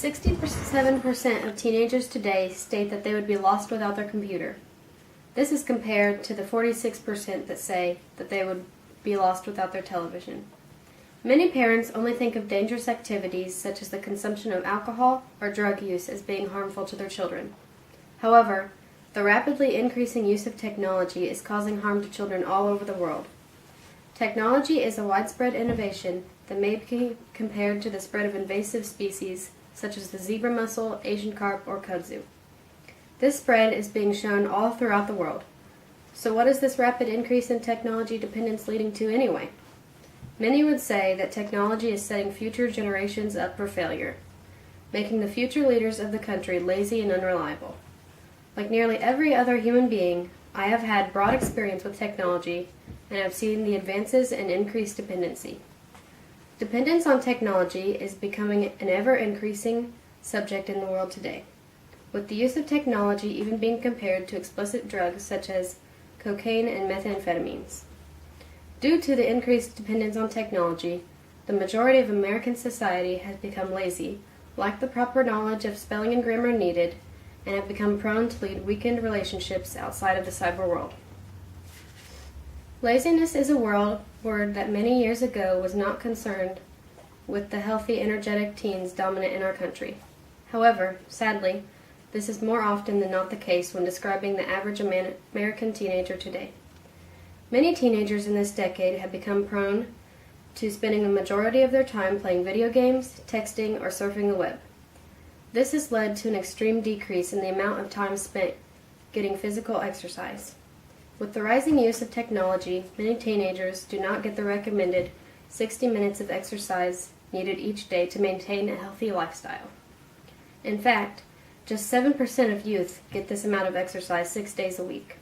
67% of teenagers today state that they would be lost without their computer. This is compared to the 46% that say that they would be lost without their television. Many parents only think of dangerous activities such as the consumption of alcohol or drug use as being harmful to their children. However, the rapidly increasing use of technology is causing harm to children all over the world. Technology is a widespread innovation that may be compared to the spread of invasive species such as the zebra mussel, Asian carp, or kudzu. This spread is being shown all throughout the world. So what is this rapid increase in technology dependence leading to anyway? Many would say that technology is setting future generations up for failure, making the future leaders of the country lazy and unreliable. Like nearly every other human being, I have had broad experience with technology and have seen the advances and increased dependency. Dependence on technology is becoming an ever-increasing subject in the world today, with the use of technology even being compared to explicit drugs such as cocaine and methamphetamines. Due to the increased dependence on technology, the majority of American society has become lazy, lack the proper knowledge of spelling and grammar needed, and have become prone to lead weakened relationships outside of the cyber world. Laziness is a word that many years ago was not concerned with the healthy, energetic teens dominant in our country. However, sadly, this is more often than not the case when describing the average American teenager today. Many teenagers in this decade have become prone to spending the majority of their time playing video games, texting, or surfing the web. This has led to an extreme decrease in the amount of time spent getting physical exercise. With the rising use of technology, many teenagers do not get the recommended 60 minutes of exercise needed each day to maintain a healthy lifestyle. In fact, just 7% of youth get this amount of exercise 6 days a week.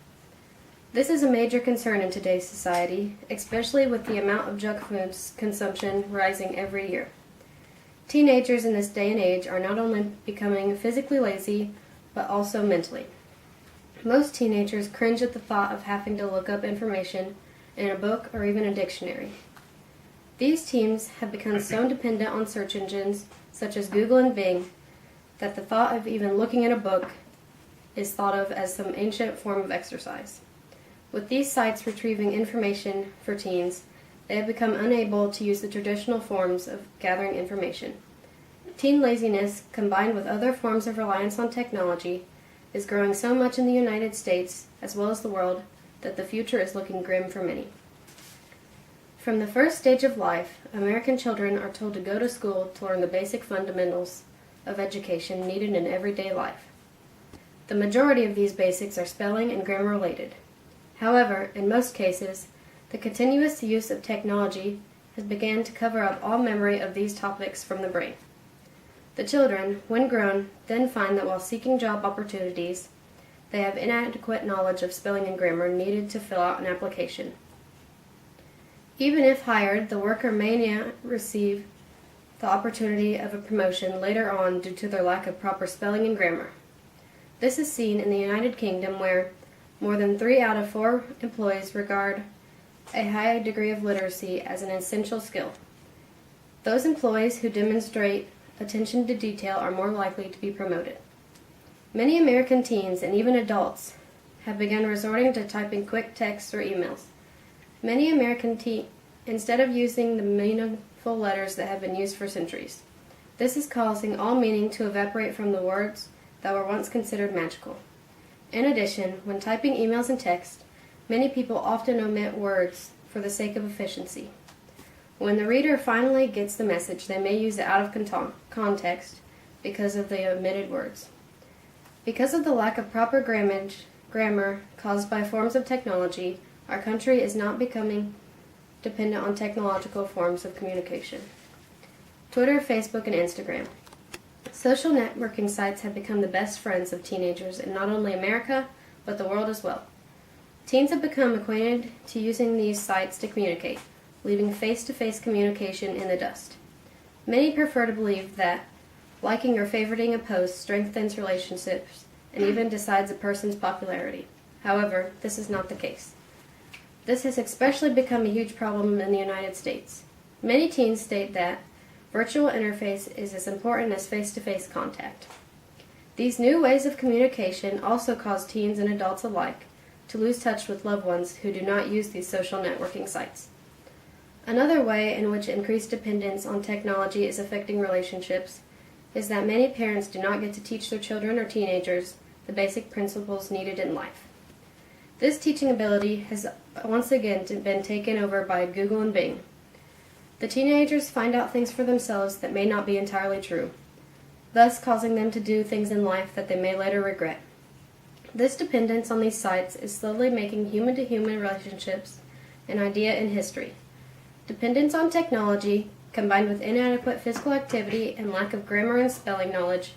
This is a major concern in today's society, especially with the amount of junk food consumption rising every year. Teenagers in this day and age are not only becoming physically lazy, but also mentally. Most teenagers cringe at the thought of having to look up information in a book or even a dictionary. These teens have become so dependent on search engines such as Google and Bing that the thought of even looking at a book is thought of as some ancient form of exercise. With these sites retrieving information for teens, they have become unable to use the traditional forms of gathering information. Teen laziness, combined with other forms of reliance on technology, is growing so much in the United States, as well as the world, that the future is looking grim for many. From the first stage of life, American children are told to go to school to learn the basic fundamentals of education needed in everyday life. The majority of these basics are spelling and grammar related. However, in most cases, the continuous use of technology has begun to cover up all memory of these topics from the brain. The children, when grown, then find that while seeking job opportunities, they have inadequate knowledge of spelling and grammar needed to fill out an application. Even if hired, the worker may not receive the opportunity of a promotion later on due to their lack of proper spelling and grammar. This is seen in the United Kingdom, where more than 3 out of 4 employees regard a high degree of literacy as an essential skill. Those employees who demonstrate attention to detail are more likely to be promoted. Many American teens and even adults have begun resorting to typing quick texts or emails. Many American teens, instead of using the meaningful letters that have been used for centuries. This is causing all meaning to evaporate from the words that were once considered magical. In addition, when typing emails and text, many people often omit words for the sake of efficiency. When the reader finally gets the message, they may use it out of context because of the omitted words. Because of the lack of proper grammar caused by forms of technology, our country is not becoming dependent on technological forms of communication. Twitter, Facebook, and Instagram. Social networking sites have become the best friends of teenagers in not only America, but the world as well. Teens have become acquainted to using these sites to communicate, leaving face-to-face communication in the dust. Many prefer to believe that liking or favoriting a post strengthens relationships and even decides a person's popularity. However, this is not the case. This has especially become a huge problem in the United States. Many teens state that virtual interface is as important as face-to-face contact. These new ways of communication also cause teens and adults alike to lose touch with loved ones who do not use these social networking sites. Another way in which increased dependence on technology is affecting relationships is that many parents do not get to teach their children or teenagers the basic principles needed in life. This teaching ability has once again been taken over by Google and Bing. The teenagers find out things for themselves that may not be entirely true, thus causing them to do things in life that they may later regret. This dependence on these sites is slowly making human-to-human relationships an idea in history. Dependence on technology, combined with inadequate physical activity and lack of grammar and spelling knowledge,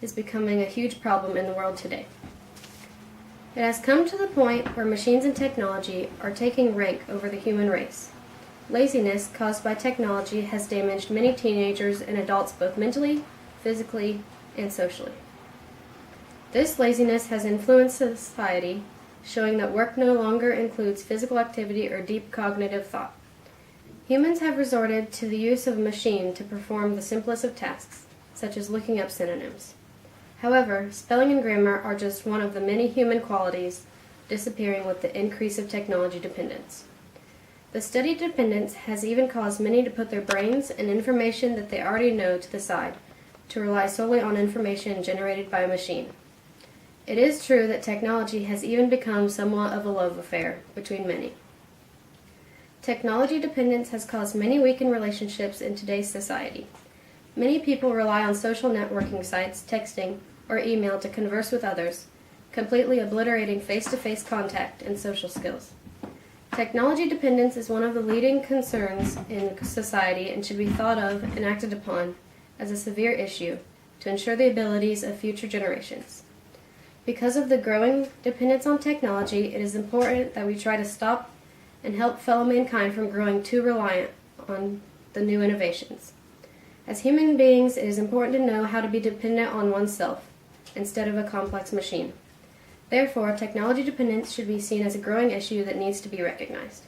is becoming a huge problem in the world today. It has come to the point where machines and technology are taking rank over the human race. Laziness caused by technology has damaged many teenagers and adults both mentally, physically, and socially. This laziness has influenced society, showing that work no longer includes physical activity or deep cognitive thought. Humans have resorted to the use of a machine to perform the simplest of tasks, such as looking up synonyms. However, spelling and grammar are just one of the many human qualities disappearing with the increase of technology dependence. The studied dependence has even caused many to put their brains and information that they already know to the side, to rely solely on information generated by a machine. It is true that technology has even become somewhat of a love affair between many. Technology dependence has caused many weakened relationships in today's society. Many people rely on social networking sites, texting, or email to converse with others, completely obliterating face-to-face contact and social skills. Technology dependence is one of the leading concerns in society and should be thought of and acted upon as a severe issue to ensure the abilities of future generations. Because of the growing dependence on technology, it is important that we try to stop and help fellow mankind from growing too reliant on the new innovations. As human beings, it is important to know how to be dependent on oneself instead of a complex machine. Therefore, technology dependence should be seen as a growing issue that needs to be recognized.